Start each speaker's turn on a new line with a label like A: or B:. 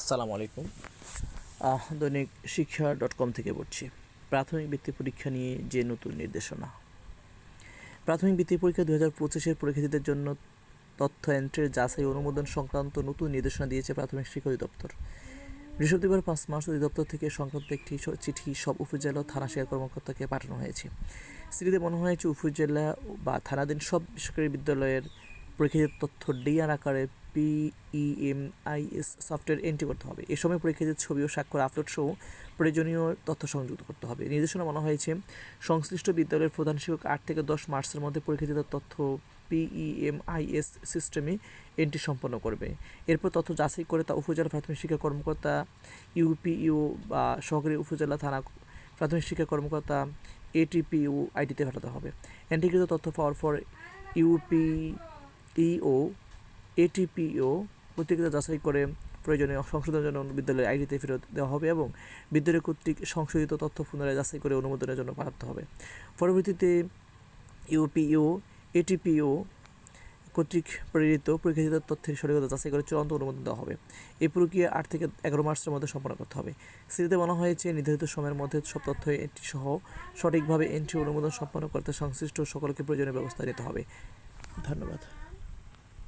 A: আসসালামু আলাইকুম। দৈনিক শিক্ষা.com থেকে পড়ছি। প্রাথমিক বৃত্তি পরীক্ষা নিয়ে যে নতুন নির্দেশনা। প্রাথমিক বৃত্তি পরীক্ষা 2025-এর পরীক্ষার্থীদের জন্য তথ্য এন্ট্রির যাচাই অনুমোদন সংক্রান্ত নতুন নির্দেশনা দিয়েছে প্রাথমিক শিক্ষা অধিদপ্তর। বৃহস্পতিবার 5 মার্চ অধিদপ্তর থেকে সংক্রান্ত একটি চিঠি সব উপজেলা ও থানা শিক্ষা কর্মকর্তাকে পাঠানো হয়েছে। চিঠিতে বলা হয়েছে, উপজেলা বা থানাধীন সব বেসরকারি বিদ্যালয়ের পরীক্ষার্থীর তথ্য ডিআর আকারে PEMIS সফটওয়্যার এন্ট্রি করতে হবে। এ সময় পরীক্ষার্থীর ছবি ও স্বাক্ষর আপলোড সহ প্রয়োজনীয় তথ্য সংযুক্ত করতে হবে। নির্দেশনা বলা হয়েছে, সংশ্লিষ্ট বিদ্যালয়ের প্রধান শিক্ষক 8 থেকে 10 মার্চের মধ্যে পরীক্ষার্থীদের তথ্য PEMIS সিস্টেমে এন্ট্রি সম্পন্ন করবে। এরপর তথ্য যাচাই করে তা উপজেলা প্রাথমিক শিক্ষা কর্মকর্তা UPEO বা সহকারী উপজেলা থানা প্রাথমিক শিক্ষা কর্মকর্তা ATPO আইডিতে পাঠাতে হবে। এন্ট্রিকৃত তথ্য পাওয়ার পর UPEO ATPO কর্তৃক যাচাই করে প্রয়োজনীয় সংশোধনের জন্য বিদ্যালয়ের আইডিতে ফেরত দেওয়া হবে এবং বিদ্যালয় কর্তৃক সংশোধিত তথ্য পুনরায় যাচাই করে অনুমোদনের জন্য পাঠাতে হবে। পরবর্তীতে UPEO ATPO কর্তৃক প্রেরিত পরীক্ষার্থীদের তথ্যের সঠিকতা যাচাই করে চূড়ান্ত অনুমোদন দেওয়া হবে। এই প্রক্রিয়া 8 থেকে 11 মার্চের মধ্যে সম্পন্ন করতে হবে। চিঠিতে বলা হয়েছে, নির্ধারিত সময়ের মধ্যে সব তথ্য এন্ট্রি সহ সঠিকভাবে এন্ট্রি অনুমোদন সম্পন্ন করতে সংশ্লিষ্ট সকলকে প্রয়োজনীয় ব্যবস্থা নিতে হবে। ধন্যবাদ।